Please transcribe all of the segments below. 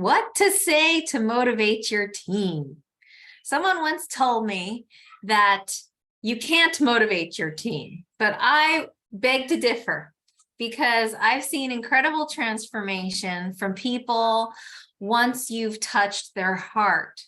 What to say to motivate your team. Someone once told me that you can't motivate your team, but I beg to differ because I've seen incredible transformation from people once you've touched their heart.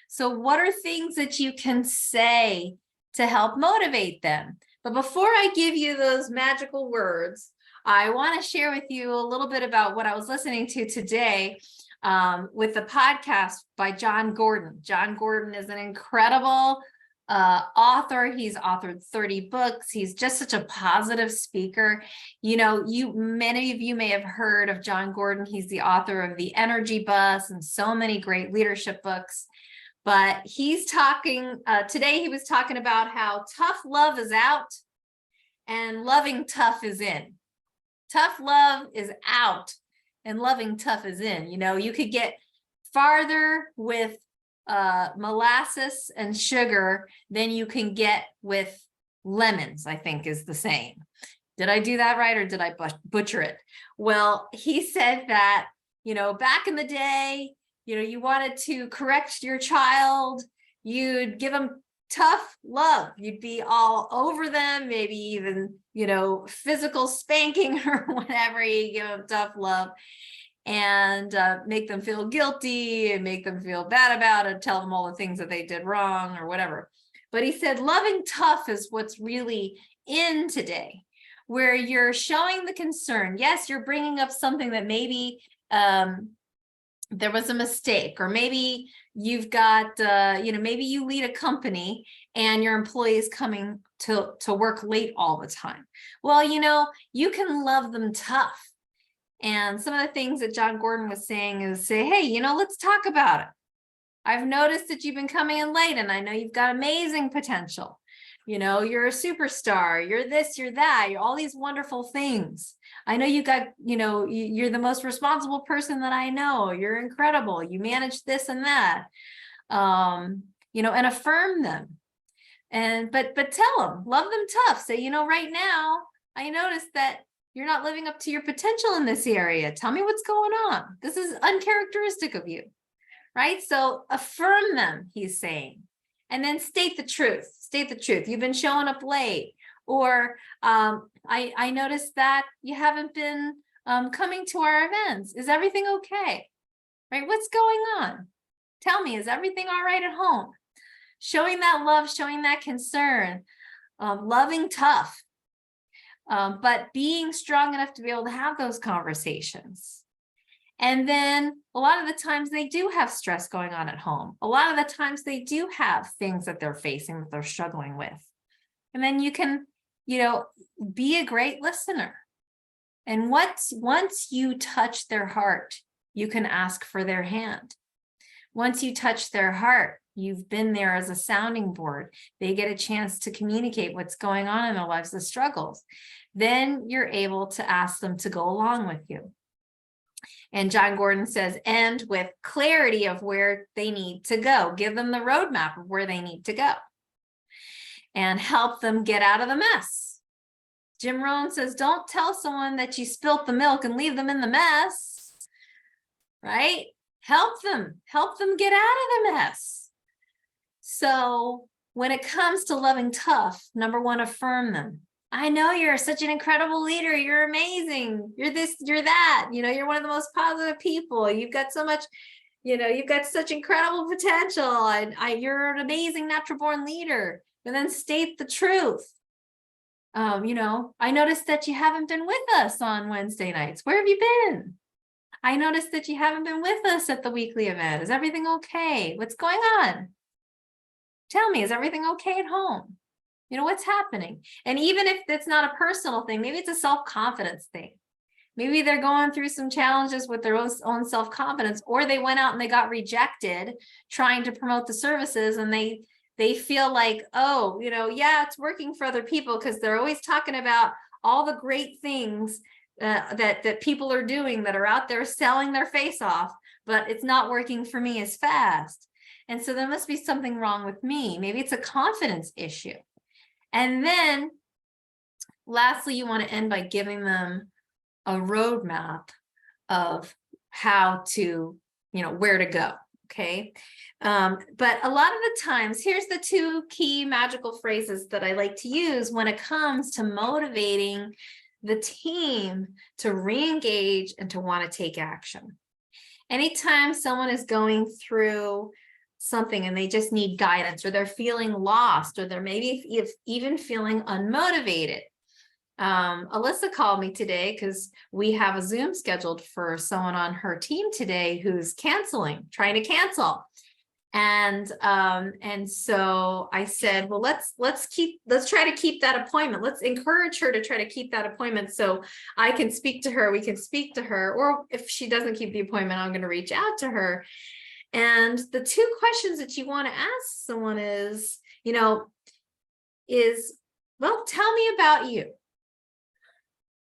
So what are things that you can say to help motivate them? But before I give you those magical words, I want to share with you a little bit about what I was listening to today with the podcast by John Gordon. John Gordon is an incredible author. He's authored 30 books. He's just such a positive speaker. You know, many of you may have heard of John Gordon. He's the author of The Energy Bus and so many great leadership books. But he's talking, today he was talking about how tough love is out and loving tough is in. Tough love is out and loving tough is in. You know, you could get farther with molasses and sugar than you can get with lemons, I think is the saying. Did I do that right or did I butcher it? Well, he said that, you know, back in the day, you know, you wanted to correct your child, you'd give them tough love. You'd be all over them, maybe even, you know, physical spanking or whatever. You give them tough love and make them feel guilty and make them feel bad about it, tell them all the things that they did wrong or whatever. But he said loving tough is what's really in today, where you're showing the concern. Yes, you're bringing up something that maybe there was a mistake, or maybe you've got, you know, maybe you lead a company and your employee is coming to work late all the time. Well, you know, you can love them tough. And some of the things that John Gordon was saying is say, hey, you know, let's talk about it. I've noticed that you've been coming in late and I know you've got amazing potential. You know, you're a superstar, you're this, you're that, you're all these wonderful things. I know you got, you know, you're the most responsible person that I know. You're incredible. You manage this and that, you know, and affirm them. And, but tell them, love them tough. Say, you know, right now, I noticed that you're not living up to your potential in this area. Tell me what's going on. This is uncharacteristic of you, right? So affirm them, he's saying, and then state the truth. State the truth. You've been showing up late, or I noticed that you haven't been coming to our events. Is everything okay? Right? What's going on? Tell me, is everything all right at home? Showing that love, showing that concern, loving tough. But being strong enough to be able to have those conversations. And then a lot of the times they do have stress going on at home. A lot of the times they do have things that they're facing that they're struggling with. And then you can, you know, be a great listener. And once you touch their heart, you can ask for their hand. Once you touch their heart, you've been there as a sounding board. They get a chance to communicate what's going on in their lives, the struggles. Then you're able to ask them to go along with you. And John Gordon says, end with clarity of where they need to go. Give them the roadmap of where they need to go. And help them get out of the mess. Jim Rohn says, don't tell someone that you spilt the milk and leave them in the mess. Right? Help them get out of the mess. So when it comes to loving tough, number one, affirm them. I know you're such an incredible leader. You're amazing. You're this, you're that. You know, you're one of the most positive people. You've got so much, you know, you've got such incredible potential. And you're an amazing natural born leader. But then state the truth. You know, I noticed that you haven't been with us on Wednesday nights. Where have you been? I noticed that you haven't been with us at the weekly event. Is everything okay? What's going on? Tell me, is everything okay at home? You know, what's happening? And even if it's not a personal thing, maybe it's a self-confidence thing. Maybe they're going through some challenges with their own self-confidence, or they went out and they got rejected trying to promote the services, and they feel like, oh, you know, yeah, it's working for other people because they're always talking about all the great things that people are doing that are out there selling their face off, but it's not working for me as fast. And so there must be something wrong with me. Maybe it's a confidence issue. And then lastly, you want to end by giving them a roadmap of how to where to go. Okay. But a lot of the times, here's the two key magical phrases that I like to use when it comes to motivating the team to re-engage and to want to take action. Anytime someone is going through something and they just need guidance, or they're feeling lost, or they're maybe even feeling unmotivated. Alyssa called me today because we have a Zoom scheduled for someone on her team today who's trying to cancel. And so I said, well, let's try to keep that appointment. Let's encourage her to try to keep that appointment so I can speak to her. We can speak to her, or if she doesn't keep the appointment, I'm going to reach out to her. And the two questions that you want to ask someone is, well, tell me about you.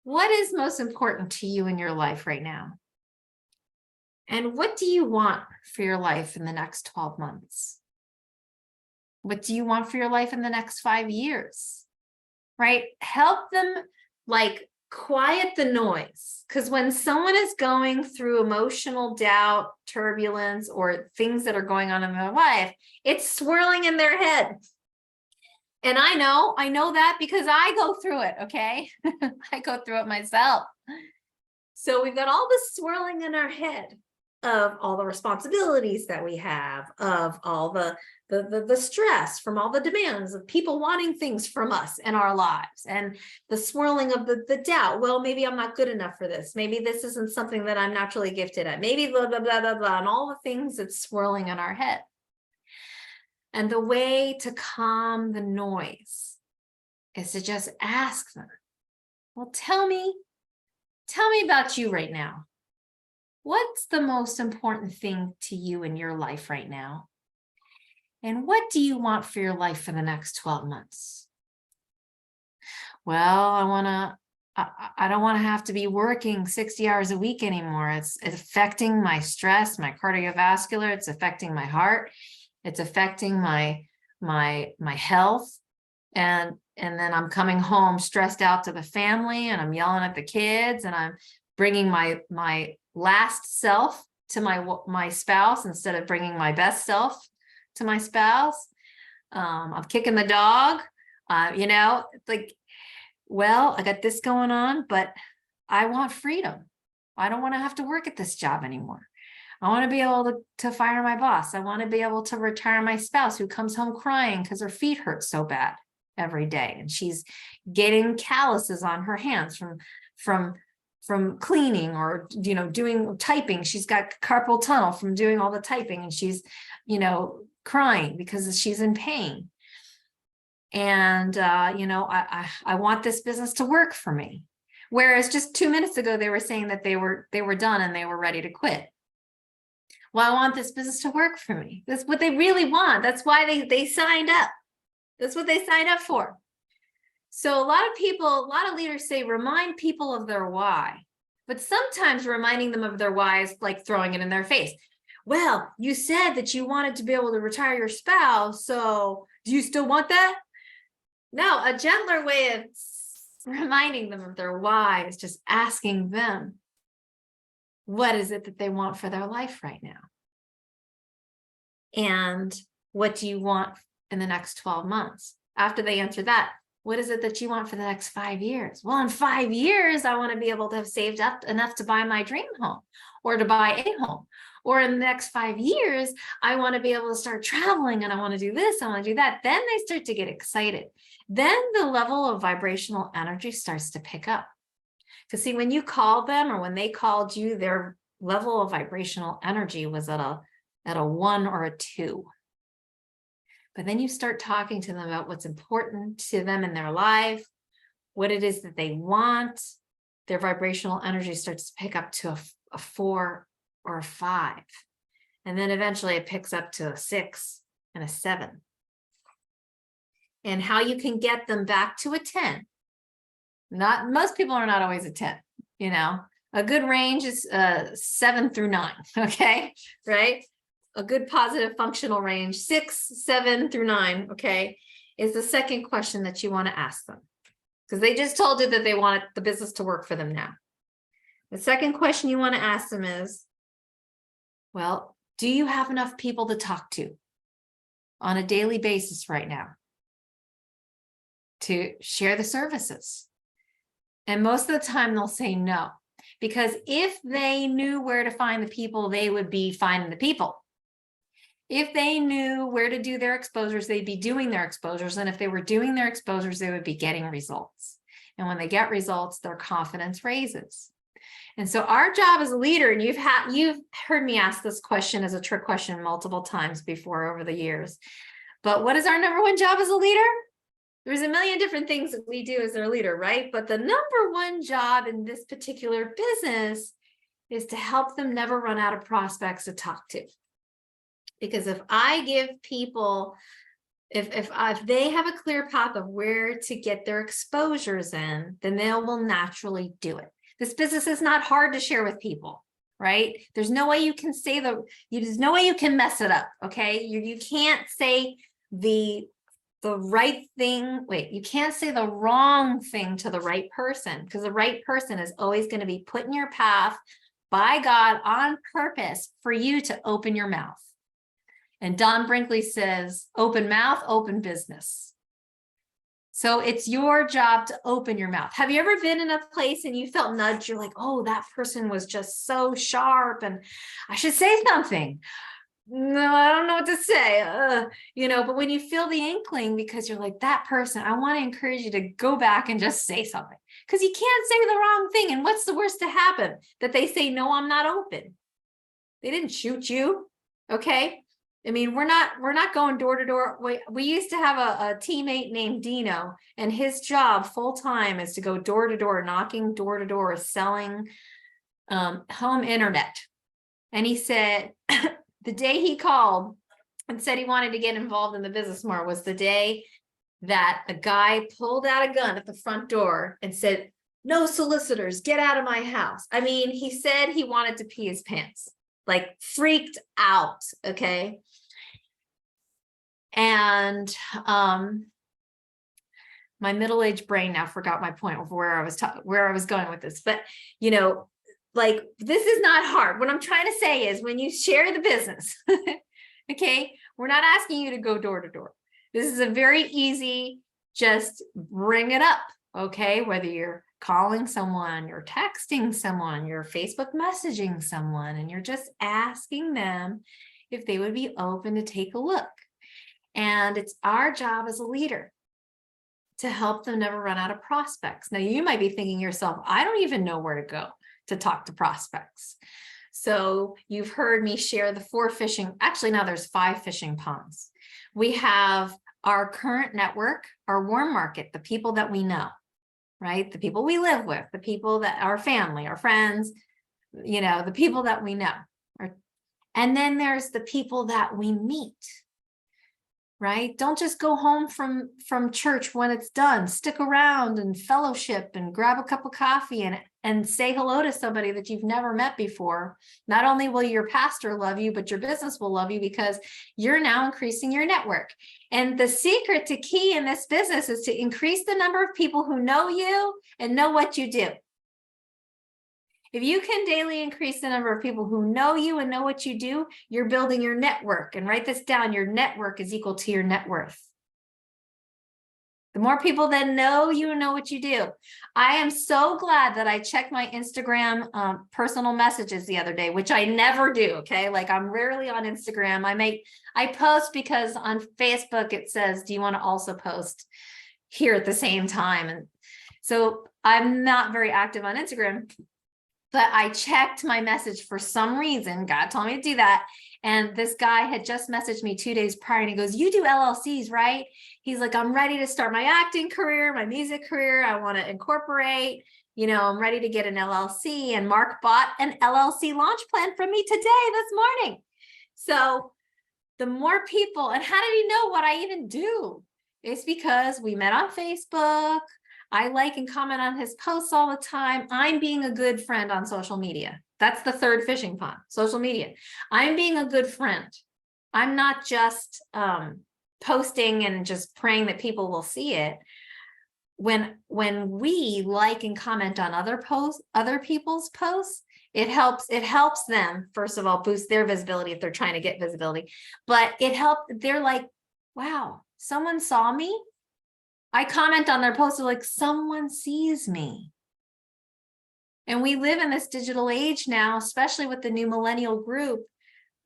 What is most important to you in your life right now? And what do you want for your life in the next 12 months? What do you want for your life in the next 5 years? Right? Help them quiet the noise. Because when someone is going through emotional doubt, turbulence, or things that are going on in their life, it's swirling in their head. And I know that because I go through it, okay? I go through it myself. So we've got all this swirling in our head of all the responsibilities that we have, of all the stress from all the demands of people wanting things from us in our lives, and the swirling of the doubt. Well, maybe I'm not good enough for this. Maybe this isn't something that I'm naturally gifted at. Maybe blah, blah, blah, blah, blah, and all the things that's swirling in our head. And the way to calm the noise is to just ask them, well, tell me about you right now. What's the most important thing to you in your life right now? And what do you want for your life for the next 12 months? Well, I don't want to have to be working 60 hours a week anymore. It's affecting my stress, my cardiovascular, it's affecting my heart. It's affecting my health. And then I'm coming home stressed out to the family, and I'm yelling at the kids, and I'm bringing my last self to my spouse instead of bringing my best self to my spouse. I'm kicking the dog, well, I got this going on, but I want freedom. I don't want to have to work at this job anymore. I want to be able to fire my boss. I want to be able to retire my spouse who comes home crying because her feet hurt so bad every day, and she's getting calluses on her hands from cleaning or doing typing. She's got carpal tunnel from doing all the typing, and she's crying because she's in pain. And I want this business to work for me. Whereas just 2 minutes ago they were saying that they were done and they were ready to quit. Well, I want this business to work for me. That's what they really want. That's why they signed up. That's what they signed up for. So a lot of leaders say, remind people of their why. But sometimes reminding them of their why is like throwing it in their face. Well, you said that you wanted to be able to retire your spouse. So do you still want that? No, a gentler way of reminding them of their why is just asking them, what is it that they want for their life right now? And what do you want in the next 12 months? After they answer that, what is it that you want for the next 5 years? Well, in 5 years, I want to be able to have saved up enough to buy my dream home or to buy a home. Or in the next 5 years, I want to be able to start traveling, and I want to do this, I want to do that. Then they start to get excited. Then the level of vibrational energy starts to pick up. Because see, when you called them or when they called you, their level of vibrational energy was at a 1 or a 2. But then you start talking to them about what's important to them in their life, what it is that they want. Their vibrational energy starts to pick up to a 4 or a 5. And then eventually it picks up to a 6 and a 7. And how you can get them back to a 10. Most people are not always a 10, a good range is 7 through 9. Okay. Right. A good positive functional range, 6, 7 through 9. Okay. Is the second question that you want to ask them, because they just told you that they want the business to work for them now. The second question you want to ask them is, Well, do you have enough people to talk to on a daily basis right now to share the services? And most of the time they'll say no, because if they knew where to find the people, they would be finding the people. If they knew where to do their exposures, they'd be doing their exposures. And if they were doing their exposures, they would be getting results. And when they get results, their confidence raises. And so our job as a leader, and you've heard me ask this question as a trick question multiple times before over the years, but what is our number one job as a leader? There's a million different things that we do as their leader, right? But the number one job in this particular business is to help them never run out of prospects to talk to. Because if I give people, if they have a clear path of where to get their exposures in, then they will naturally do it. This business is not hard to share with people, right? There's no way you can say there's no way you can mess it up, okay? You can't say the right thing. Wait, you can't say the wrong thing to the right person, because the right person is always going to be put in your path by God on purpose for you to open your mouth. And Don Brinkley says, open mouth, open business. So it's your job to open your mouth. Have you ever been in a place and you felt nudged? You're like, oh, that person was just so sharp and I should say something. No, I don't know what to say, but when you feel the inkling, because you're like, that person, I want to encourage you to go back and just say something, because you can't say the wrong thing. And what's the worst to happen? That they say, no, I'm not open. They didn't shoot you. Okay. I mean, we're not going door to door. We used to have a teammate named Dino, and his job full time is to go door to door, knocking door to door, selling home internet. And he said the day he called and said he wanted to get involved in the business more was the day that a guy pulled out a gun at the front door and said, no solicitors, get out of my house. I mean, he said he wanted to pee his pants, like freaked out. Okay. And my middle-aged brain now forgot my point of where I was going with this, but like, this is not hard. What I'm trying to say is, when you share the business, okay, we're not asking you to go door to door. This is a very easy, just bring it up. Okay. Whether you're calling someone, you're texting someone, you're Facebook messaging someone, and you're just asking them if they would be open to take a look. And it's our job as a leader to help them never run out of prospects. Now, you might be thinking to yourself, I don't even know where to go to talk to prospects. So you've heard me share the 4 fishing, actually now there's 5 fishing ponds. We have our current network, our warm market, the people that we know, right? The people we live with, the people that our family, our friends, the people that we know. And then there's the people that we meet. Right? Don't just go home from church when it's done. Stick around and fellowship and grab a cup of coffee and say hello to somebody that you've never met before. Not only will your pastor love you, but your business will love you, because you're now increasing your network. And the secret to key in this business is to increase the number of people who know you and know what you do. If you can daily increase the number of people who know you and know what you do, you're building your network. And write this down, your network is equal to your net worth. The more people that know you and know what you do. I am so glad that I checked my Instagram personal messages the other day, which I never do, okay? Like, I'm rarely on Instagram. I post because on Facebook it says, do you want to also post here at the same time? And so I'm not very active on Instagram. But I checked my message for some reason. God told me to do that. And this guy had just messaged me 2 days prior, and he goes, you do LLCs, right? He's like, I'm ready to start my acting career, my music career. I want to incorporate, I'm ready to get an LLC. And Mark bought an LLC launch plan from me today, this morning. So the more people, and how did he know what I even do? It's because we met on Facebook. I like and comment on his posts all the time. I'm being a good friend on social media. That's the 3rd fishing pond, social media. I'm being a good friend. I'm not just posting and just praying that people will see it. When we like and comment on other people's posts, It helps them, first of all, boost their visibility if they're trying to get visibility, but they're like, wow, someone saw me. I comment on their post, like, someone sees me. And we live in this digital age now, especially with the new millennial group.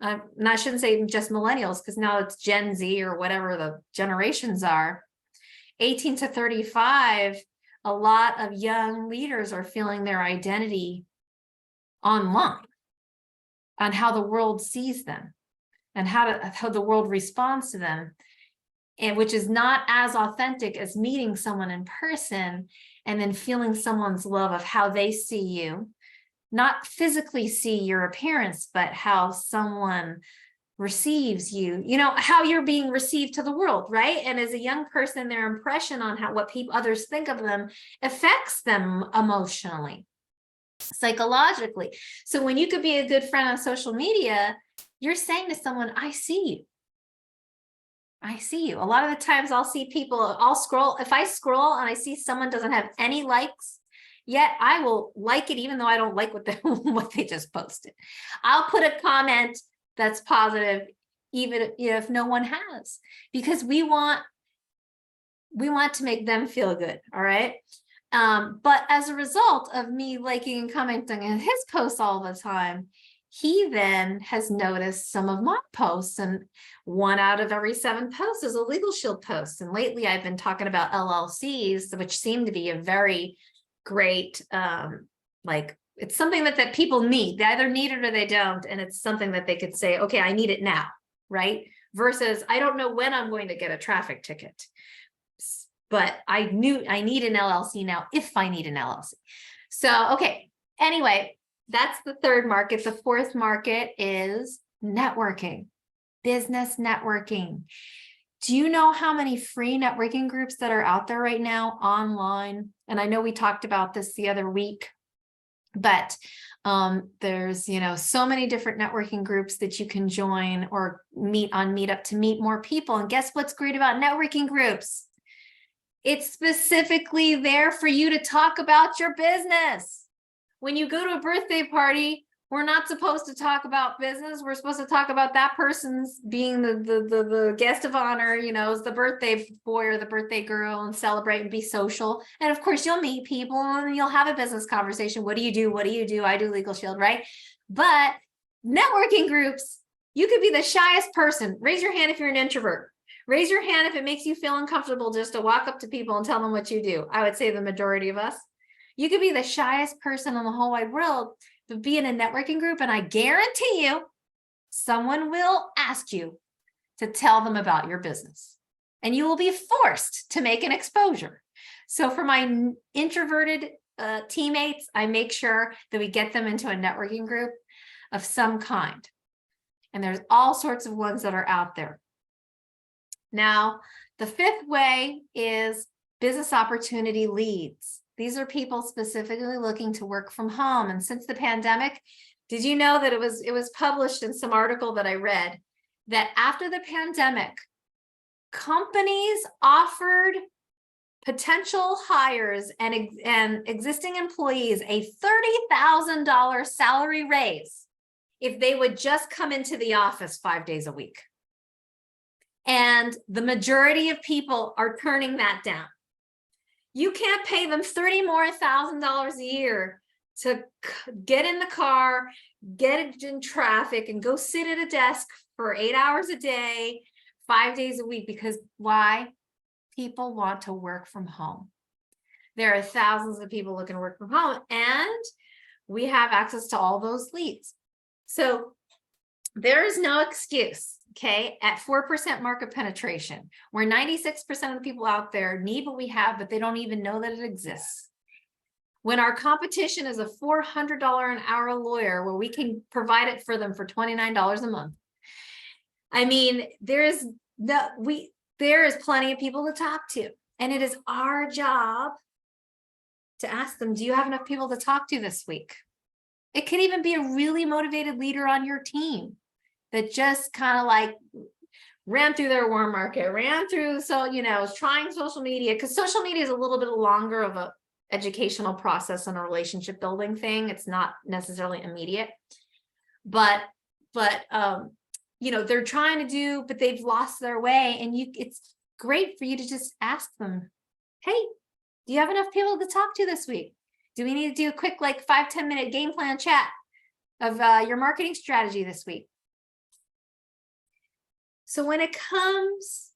And I shouldn't say just millennials, because now it's Gen Z or whatever the generations are. 18 to 35, a lot of young leaders are feeling their identity online, on how the world sees them and how the world responds to them, and which is not as authentic as meeting someone in person and then feeling someone's love of how they see you, not physically see your appearance, but how someone receives you, how you're being received to the world, right? And as a young person, their impression on what others think of them affects them emotionally, psychologically. So when you could be a good friend on social media, you're saying to someone, I see you. I see you. A lot of the times I'll see people, if I scroll and I see someone doesn't have any likes, yet I will like it, even though I don't like what they just posted. I'll put a comment that's positive, even if no one has, because we want to make them feel good. All right. But as a result of me liking and commenting on his posts all the time, he then has noticed some of my posts, and 1 out of every 7 posts is a Legal Shield post. And lately I've been talking about LLCs, which seem to be a very great, it's something that people need. They either need it or they don't. And it's something that they could say, okay, I need it now, right? Versus, I don't know when I'm going to get a traffic ticket, but I need an LLC now if I need an LLC. So, okay, anyway, that's the third market. The fourth market is networking, business networking. Do you know how many free networking groups that are out there right now online? And I know we talked about this the other week, but there's, so many different networking groups that you can join or meet on Meetup to meet more people. And guess what's great about networking groups? It's specifically there for you to talk about your business. When you go to a birthday party, we're not supposed to talk about business. We're supposed to talk about that person's being the guest of honor, is the birthday boy or the birthday girl, and celebrate and be social. And of course, you'll meet people and you'll have a business conversation. What do you do? What do you do? I do Legal Shield, right? But networking groups, you could be the shyest person. Raise your hand if you're an introvert. Raise your hand if it makes you feel uncomfortable just to walk up to people and tell them what you do. I would say the majority of us. You could be the shyest person in the whole wide world, but be in a networking group, and I guarantee you, someone will ask you to tell them about your business, and you will be forced to make an exposure. So for my introverted teammates, I make sure that we get them into a networking group of some kind. And there's all sorts of ones that are out there. Now, the fifth way is business opportunity leads. These are people specifically looking to work from home. And since the pandemic, did you know that it was published in some article that I read that after the pandemic, companies offered potential hires and existing employees a $30,000 salary raise if they would just come into the office 5 days a week. And the majority of people are turning that down. You can't pay them $30,000 more a year to get in the car, get in traffic, and go sit at a desk for 8 hours a day, 5 days a week. Because why? People want to work from home. There are thousands of people looking to work from home, and we have access to all those leads. So there is no excuse, okay, at 4% market penetration, where 96% of the people out there need what we have, but they don't even know that it exists. When our competition is a $400 an hour lawyer, where we can provide it for them for $29 a month. I mean, there is plenty of people to talk to, and it is our job to ask them, do you have enough people to talk to this week? It could even be a really motivated leader on your team that just kind of like ran through their warm market, is trying social media, because social media is a little bit longer of educational process and a relationship building thing. It's not necessarily immediate, but they're trying to do, but they've lost their way. And it's great for you to just ask them, hey, do you have enough people to talk to this week? Do we need to do a quick, like 5-10 minute game plan chat of your marketing strategy this week? So when it comes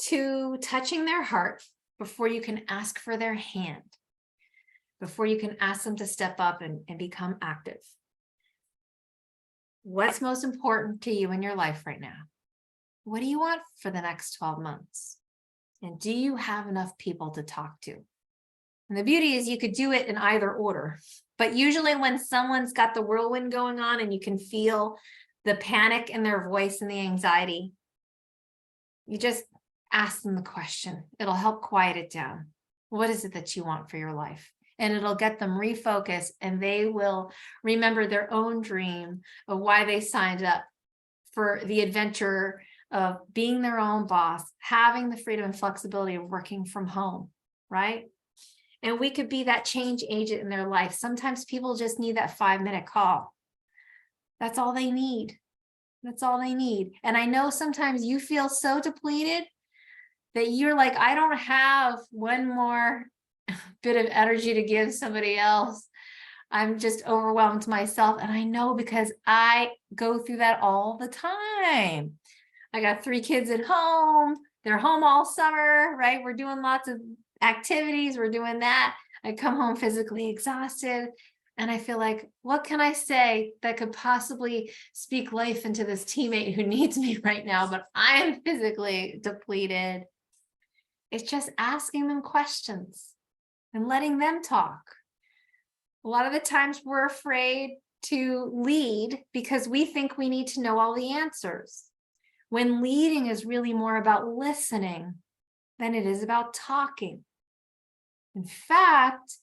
to touching their heart, before you can ask for their hand, before you can ask them to step up and become active, what's most important to you in your life right now? What do you want for the next 12 months? And do you have enough people to talk to? And the beauty is you could do it in either order. But usually when someone's got the whirlwind going on and you can feel the panic in their voice and the anxiety, you just ask them the question. It'll help quiet it down. What is it that you want for your life? And it'll get them refocused, and they will remember their own dream of why they signed up for the adventure of being their own boss, having the freedom and flexibility of working from home, right? And we could be that change agent in their life. Sometimes people just need that 5-minute call. That's all they need. That's all they need. And I know sometimes you feel so depleted that you're like, I don't have one more bit of energy to give somebody else. I'm just overwhelmed myself. And I know, because I go through that all the time. I got 3 kids at home. They're home all summer, right? We're doing lots of activities. We're doing that. I come home physically exhausted. And I feel like, what can I say that could possibly speak life into this teammate who needs me right now? But I am physically depleted. It's just asking them questions and letting them talk. A lot of the times we're afraid to lead because we think we need to know all the answers, when leading is really more about listening than it is about talking. In fact,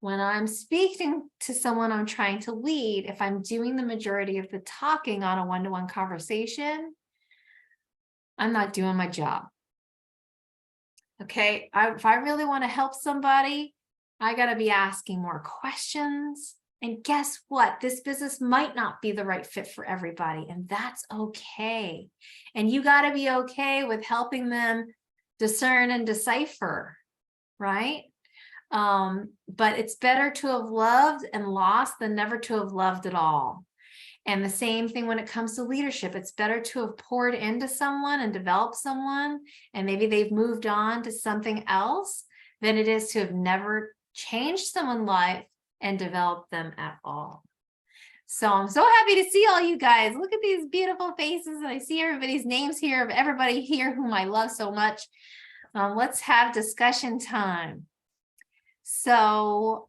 when I'm speaking to someone I'm trying to lead, if I'm doing the majority of the talking on a one-to-one conversation, I'm not doing my job. Okay, if I really want to help somebody, I got to be asking more questions. And guess what? This business might not be the right fit for everybody, and that's okay. And you got to be okay with helping them discern and decipher, right? But it's better to have loved and lost than never to have loved at all. And the same thing when it comes to leadership. It's better to have poured into someone and developed someone, and maybe they've moved on to something else, than it is to have never changed someone's life and developed them at all. So I'm so happy to see all you guys. Look at these beautiful faces. And I see everybody's names here, of everybody here whom I love so much. Let's have discussion time. So